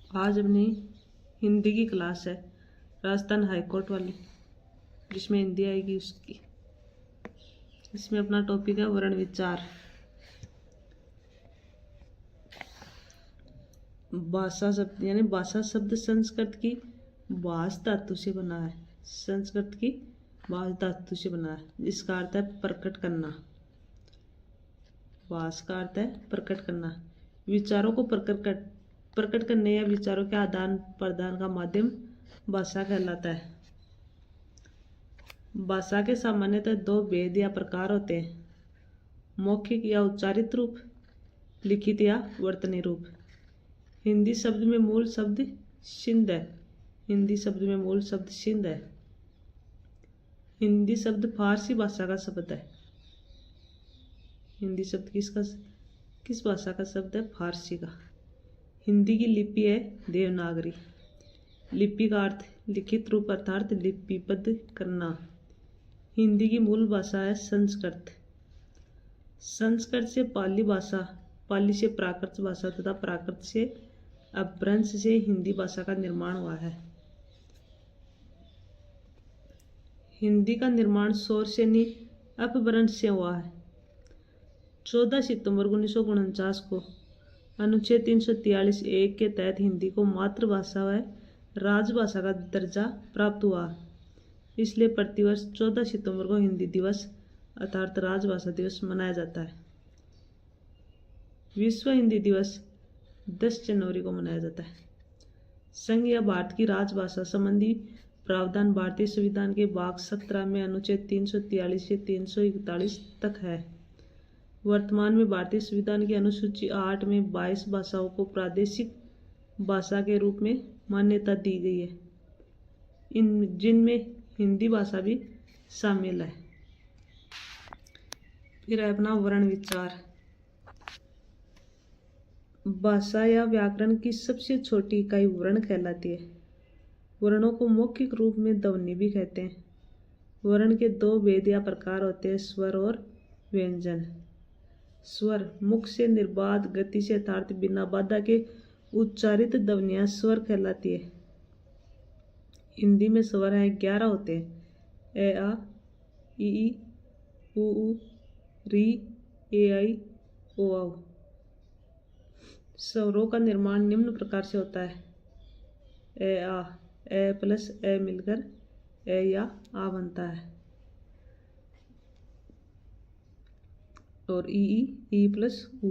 आज अपनी हिंदी की क्लास है, राजस्थान हाईकोर्ट वाली, जिसमें हिंदी आएगी उसकी। इसमें अपना टॉपिक है वर्ण विचार। भाषा शब्द यानी भाषा शब्द संस्कृत की भाष धातु से बना है। संस्कृत की भाष धातु से बना है, जिसका अर्थ है प्रकट करना। भाष का अर्थ है प्रकट करना। विचारों को प्रकट करने या विचारों के आदान प्रदान का माध्यम भाषा कहलाता है। भाषा के सामान्यतः दो भेद या प्रकार होते हैं, मौखिक या उच्चारित रूप, लिखित या वर्तनी रूप। हिंदी शब्द में मूल शब्द सिंध है। हिंदी शब्द में मूल शब्द सिंध है। हिंदी शब्द फारसी भाषा का शब्द है। हिंदी शब्द किस भाषा का शब्द है? फारसी का। हिंदी की लिपि है देवनागरी। लिपि का अर्थ लिखित रूप अर्थात लिपिबद्ध करना। हिंदी की मूल भाषा है संस्कृत। संस्कृत से पाली भाषा, पाली से प्राकृत भाषा तथा प्राकृत से अपभ्रंश से हिंदी भाषा का निर्माण हुआ है। हिंदी का निर्माण शोर से नहीं अपभ्रंश से हुआ है। 14 सितंबर 1949 को अनुच्छेद 343(1) के तहत हिंदी को मातृभाषा व राजभाषा का दर्जा प्राप्त हुआ। इसलिए प्रतिवर्ष 14 सितंबर को हिंदी दिवस अर्थात राजभाषा दिवस मनाया जाता है। विश्व हिंदी दिवस 10 जनवरी को मनाया जाता है। संघ या भारत की राजभाषा संबंधी प्रावधान भारतीय संविधान के भाग 17 में अनुच्छेद 343 से 341 तक है। वर्तमान में भारतीय संविधान की अनुसूची 8 में 22 भाषाओं को प्रादेशिक भाषा के रूप में मान्यता दी गई है, जिनमें हिंदी भाषा भी शामिल है। फिर है अपना वर्ण विचार। भाषा या व्याकरण की सबसे छोटी इकाई वर्ण कहलाती है। वर्णों को मौखिक रूप में ध्वनि भी कहते हैं। वर्ण के दो भेद या प्रकार होते हैं, स्वर और व्यंजन। स्वर मुख से निर्बाध गति से अर्थात बिना बाधा के उच्चारित ध्वनियां स्वर कहलाती है। हिंदी में स्वर हैं 11 होते हैं, ए आ ई उ री ए आई ओ औ। स्वरों का निर्माण निम्न प्रकार से होता है। ए आ, ए प्लस ए मिलकर ए या आ बनता है। और ई प्लस ऊ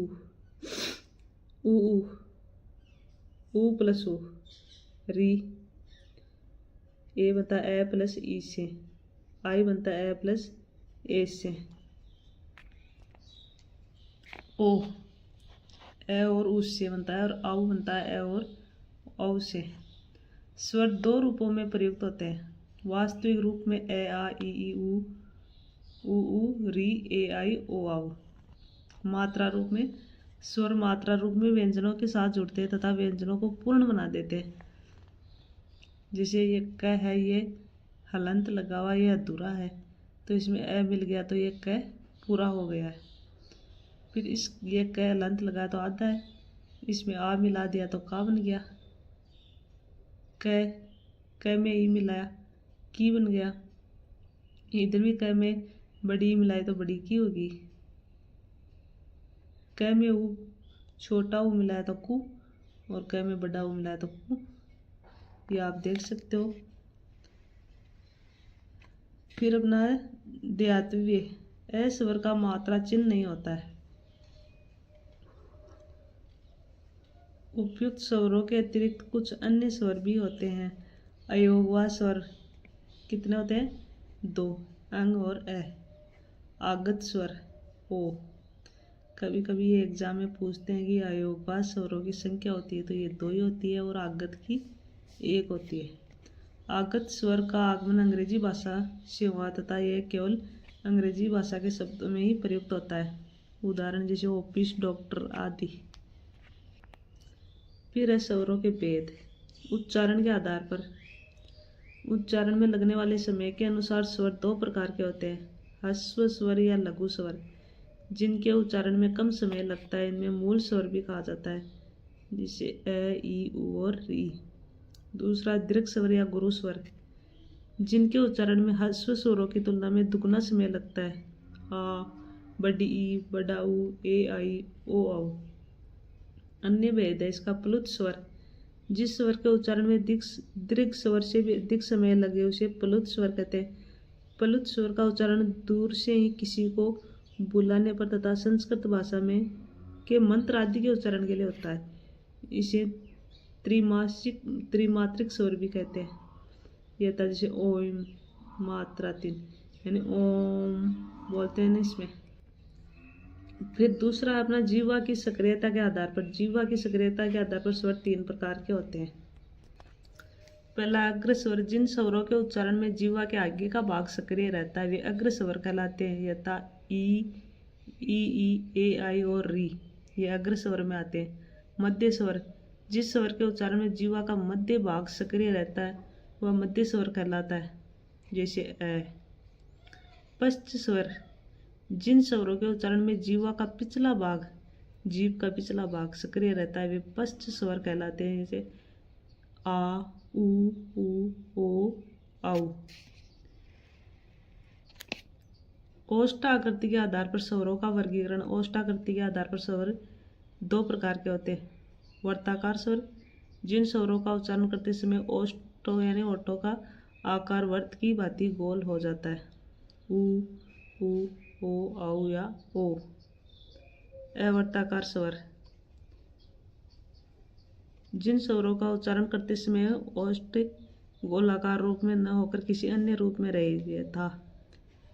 ऊ प्लस ऊ। री ए बनता है ए प्लस ई से। आई बनता है ए प्लस ए से। ओ ए और ऊ से बनता है, और औ बनता है ए और औ से। स्वर दो रूपों में प्रयुक्त होते हैं, वास्तविक रूप में ए आ ई ऊ री ए आई ओ औ। मात्रा रूप में स्वर मात्रा रूप में व्यंजनों के साथ जुड़ते हैं तथा व्यंजनों को पूर्ण बना देते हैं। जैसे ये क है, ये हलंत लगा हुआ, ये अधूरा है, तो इसमें ए मिल गया तो ये क पूरा हो गया है। फिर ये क हलंत लगाया तो आधा है, इसमें आ मिला दिया तो का बन गया। क में ई मिलाया की बन गया। इधर भी क में बड़ी ई मिलाई तो बड़ी की होगी। क में ऊ छोटा ऊ मिलाया तो कु, और क में बड़ा ऊ मिलाया तो कु। ये आप देख सकते हो। फिर अपना है द्वित्वीय। ए स्वर का मात्रा चिन्ह नहीं होता है। उपयुक्त स्वरों के अतिरिक्त कुछ अन्य स्वर भी होते हैं। अयोगवा स्वर कितने होते हैं? 2, अंग और ए। आगत स्वर ओ। कभी कभी ये एग्जाम में पूछते हैं कि अयोगवा स्वरों की संख्या होती है, तो ये 2 ही होती है और आगत की 1 होती है। आगत स्वर का आगमन अंग्रेजी भाषा से हुआ तथा यह केवल अंग्रेजी भाषा के शब्दों में ही प्रयुक्त होता है, उदाहरण जैसे ऑफिस, डॉक्टर आदि। फिर है स्वरों के भेद। उच्चारण के आधार पर उच्चारण में लगने वाले समय के अनुसार स्वर 2 प्रकार के होते हैं, ह्रस्व स्वर या लघु स्वर। जिनके उच्चारण में कम समय लगता है, इनमें मूल स्वर भी कहा जाता है। जैसे ए ई ऊ और री। दूसरा दीर्घ स्वर या गुरु स्वर, जिनके उच्चारण में ह्रस्व स्वरों की तुलना में दुगना समय लगता है। आ, बड़ी ई, बड़ा ऊ, ए आई, ओ औ। अन्य भेद है इसका प्लुत स्वर, जिस स्वर के उच्चारण में दीर्घ स्वर से भी अधिक समय लगे उसे प्लुत स्वर कहते हैं। प्लुत स्वर का उच्चारण दूर से ही किसी को बुलाने पर तथा संस्कृत भाषा में के मंत्र आदि के उच्चारण के लिए होता है। इसे त्रिमात्रिक स्वर भी कहते हैं। यह था जैसे ओम, मात्रा 3, यानी ओम बोलते हैं ना इसमें। फिर दूसरा है अपना जीवा की सक्रियता के आधार पर। जीवा की सक्रियता के आधार पर स्वर 3 प्रकार के होते हैं। पहला अग्र स्वर, जिन स्वरों के उच्चारण में जीवा के आगे का भाग सक्रिय रहता है वे अग्र स्वर कहलाते हैं। यथा ई, ए आई और री, ये अग्र स्वर में आते हैं। मध्य स्वर, जिस स्वर के उच्चारण में जीवा का मध्य भाग सक्रिय रहता है वह मध्य स्वर कहलाता है, जैसे ए। पश्च स्वर, जिन स्वरों के उच्चारण में जीवा का पिछला भाग, जीभ का पिछला भाग सक्रिय रहता है वे पश्च स्वर कहलाते हैं, जैसे आ, ऊ, ओ, औ। ओष्ठाकृति के आधार पर स्वरों का वर्गीकरण। ओष्ठाकृति के आधार पर स्वर 2 प्रकार के होते हैं। वर्ताकार स्वर, जिन स्वरों का उच्चारण करते समय ओष्ठों यानी ओठों का आकार वर्त की भांति गोल हो जाता है। ऊ, ओ, औ या ओ। अवर्ताकार स्वर, जिन स्वरों का उच्चारण करते समय ओष्ठ गोलाकार रूप में न होकर किसी अन्य रूप में रहे था।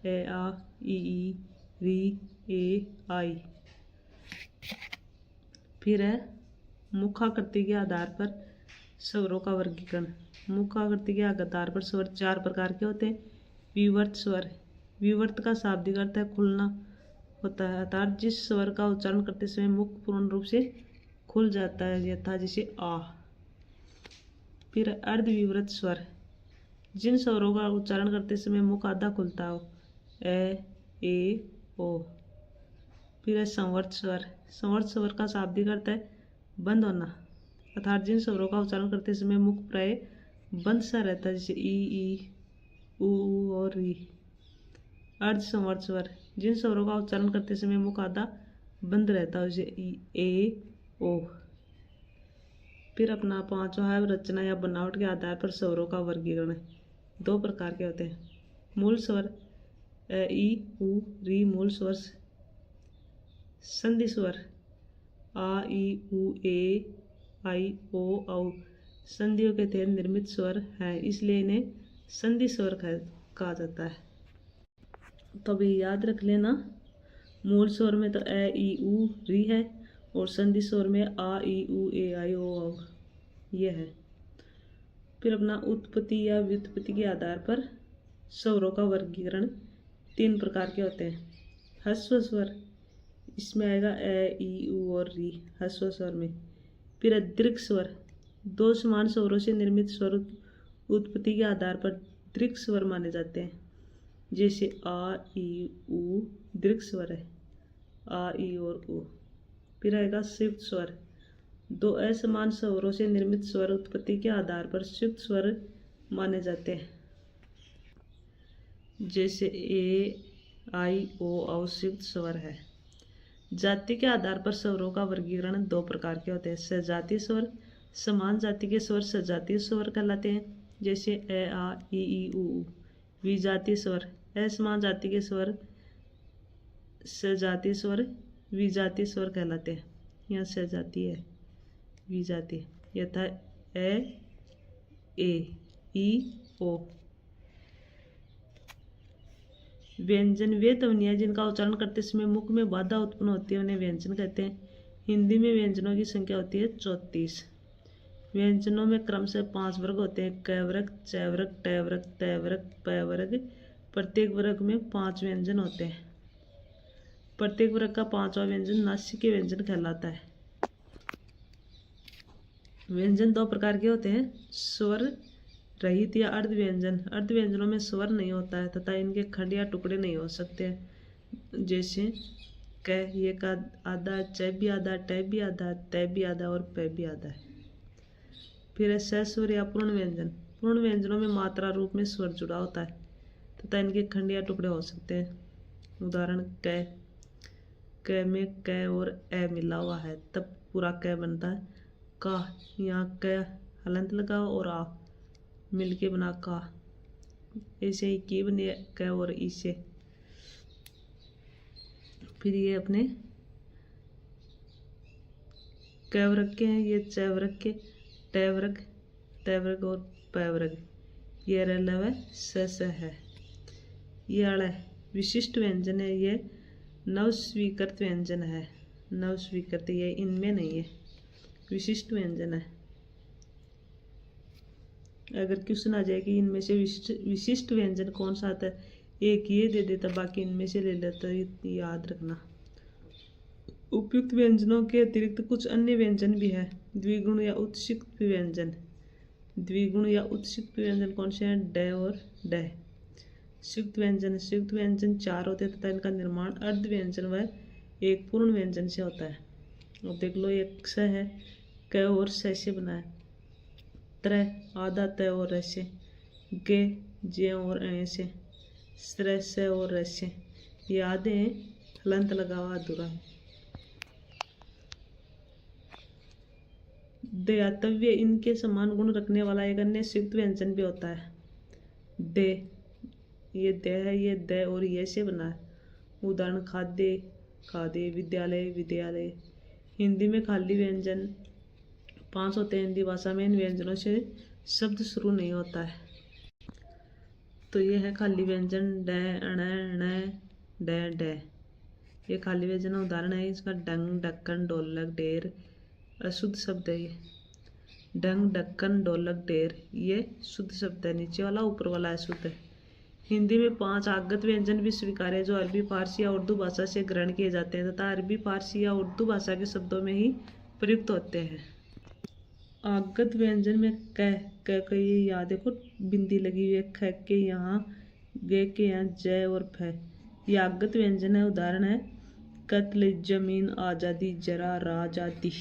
ए आ, ई, री, ए आई। फिर है मुखाकृति के आधार पर स्वरों का वर्गीकरण। मुखाकृति के आधार पर स्वर 4 प्रकार के होते हैं। विवर्त स्वर, विवर्त का शाब्दिक अर्थ है खुलना होता है, अर्थात जिस स्वर का उच्चारण करते समय मुख पूर्ण रूप से खुल जाता है, यथा जैसे आ। फिर अर्धविवृत स्वर, जिन स्वरों का उच्चारण करते समय मुख आधा खुलता हो, ए ओ। फिर है संवर्त स्वर, संवर्त स्वर का शाब्दिक अर्थ है बंद होना, अर्थात जिन स्वरों का उच्चारण करते समय मुख प्राय बंद सा रहता है, जैसे ई, ऊ और री। अर्ध संवर्त स्वर, जिन स्वरों का उच्चारण करते समय मुख आधा बंद रहता है, जैसे ए ओ। फिर अपना 5वां है रचना या बनावट के आधार पर स्वरों का वर्गीकरण। 2 प्रकार के होते हैं। मूल स्वर, ई, ऊ, री मूल स्वर। संधि स्वर, आ, ई, ऊ, ए, आई, ओ, औ संधियों के तहत निर्मित स्वर हैं, इसलिए इन्हें संधि स्वर कहा जाता है। तो अभी याद रख लेना, मूल स्वर में तो ए, ई, ऊ, री है और संधि स्वर में आ, ई, ऊ, ए, आई, ओ, औ ये है। फिर अपना उत्पत्ति या व्युत्पत्ति के आधार पर स्वरों का वर्गीकरण 3 प्रकार के होते हैं। ह्रस्व स्वर, इसमें आएगा ए, ई, ऊ और री ह्रस्व स्वर में। फिर दीर्घ स्वर, 2 समान स्वरों से निर्मित स्वर उत्पत्ति के आधार पर दीर्घ स्वर माने जाते हैं, जैसे आ, ई, ऊ दीर्घ स्वर है, आ, ई और ऊ। फिर आएगा संयुक्त स्वर, 2 असमान स्वरों से निर्मित स्वर उत्पत्ति के आधार पर संयुक्त स्वर माने जाते हैं, जैसे ए, आई, ओ, औ संयुक्त स्वर है। जाति के आधार पर स्वरों का वर्गीकरण 2 प्रकार के होते हैं। सजातीय स्वर, समान जाति के स्वर सजातीय स्वर कहलाते हैं, जैसे ए, आ, ई, ऊ। विजातीय स्वर, असमान जाति के स्वर सजातीय स्वर विजातीय स्वर कहलाते हैं। यहाँ सजातीय है, विजातीय, यथा ए, ई, ओ। व्यंजन, वे ध्वनियाँ जिनका उच्चारण करते समय मुख में बाधा उत्पन्न होती है उन्हें व्यंजन कहते हैं। हिंदी में व्यंजनों की संख्या होती है 34। व्यंजनों में क्रमशः 5 वर्ग होते हैं, क वर्ग, च वर्ग, ट वर्ग, त वर्ग, प वर्ग। प्रत्येक वर्ग में 5 व्यंजन होते हैं। प्रत्येक वर्ग का 5वां व्यंजन नासिकीय व्यंजन कहलाता है। व्यंजन 2 प्रकार के होते हैं, स्वर रहित या अर्ध व्यंजन। अर्ध व्यंजनों में स्वर नहीं होता है तथा इनके खंड या टुकड़े नहीं हो सकते, जैसे क ये का आधा, च भी आधा, ट भी आधा, त भी आधा और प भी आधा है। फिर है सस्वर या पूर्ण व्यंजन। पूर्ण व्यंजनों में मात्रा रूप में स्वर जुड़ा होता है तथा इनके खंड या टुकड़े हो सकते हैं। उदाहरण क में क और ए मिला हुआ है तब पूरा क बनता है। का, यहाँ क हलंत लगाओ और आ मिलके बना का। ऐसे ही की बने क और ई से। फिर ये अपने क वर्ग के हैं, ये च वर्ग के, ट वर्ग, त वर्ग और प वर्ग। ये रलव स है। ये अड़ विशिष्ट व्यंजन है, ये नव स्वीकृत व्यंजन है। नव स्वीकृत ये इनमें नहीं है, विशिष्ट व्यंजन है। अगर क्वेश्चन आ जाए कि इनमें से विशिष्ट व्यंजन कौन सा आता है, एक ये दे देता बाकी इनमें से ले लेता, याद रखना। उपयुक्त व्यंजनों के अतिरिक्त कुछ अन्य व्यंजन भी है। द्विगुण या उत्सिक्त व्यंजन। द्विगुण या उत्सिक्त व्यंजन कौन से हैं? ड और ड। संयुक्त व्यंजन, संयुक्त व्यंजन 4 होते हैं तथा इनका निर्माण अर्ध व्यंजन व एक पूर्ण व्यंजन से होता है। अब देख लो, एक स है, क और स से बना है। त्र आधा त और र से। गे जे और अ से। स्र स और र से। ये आधे हैं, हलंत लगा हुआ अधूरा है। दयातव्य इनके समान गुण रखने वाला एक अन्य संयुक्त व्यंजन भी होता है। दे, ये द है, ये द और ये से बना है। उदाहरण खाद्य, खाद्य, विद्यालय, विद्यालय। हिंदी में खाली व्यंजन 5 होते हैं। हिंदी भाषा में इन व्यंजनों से शब्द शुरू नहीं होता है। तो ये है खाली व्यंजन ड, अण, ण, ड, ड। ये खाली व्यंजन उदाहरण है इसका डंग, ढक्कन, ढोलक, ढेर। अशुद्ध शब्द है ये। डंग, ढक्कन, ढोलक, ढेर ये शुद्ध शब्द है। नीचे वाला ऊपर वाला अशुद्ध है। हिंदी में 5 आगत व्यंजन भी स्वीकार्य है जो अरबी, फारसी या उर्दू भाषा से ग्रहण किए जाते हैं तथा अरबी, फारसी या उर्दू भाषा के शब्दों में ही प्रयुक्त होते हैं। आगत व्यंजन में क के यहाँ देखो बिंदी लगी हुई है, ख के यहाँ, ग के यहाँ, ज और फ। ये आगत व्यंजन है। उदाहरण है कत्ल, जमीन, आजादी, जरा, राज आदि।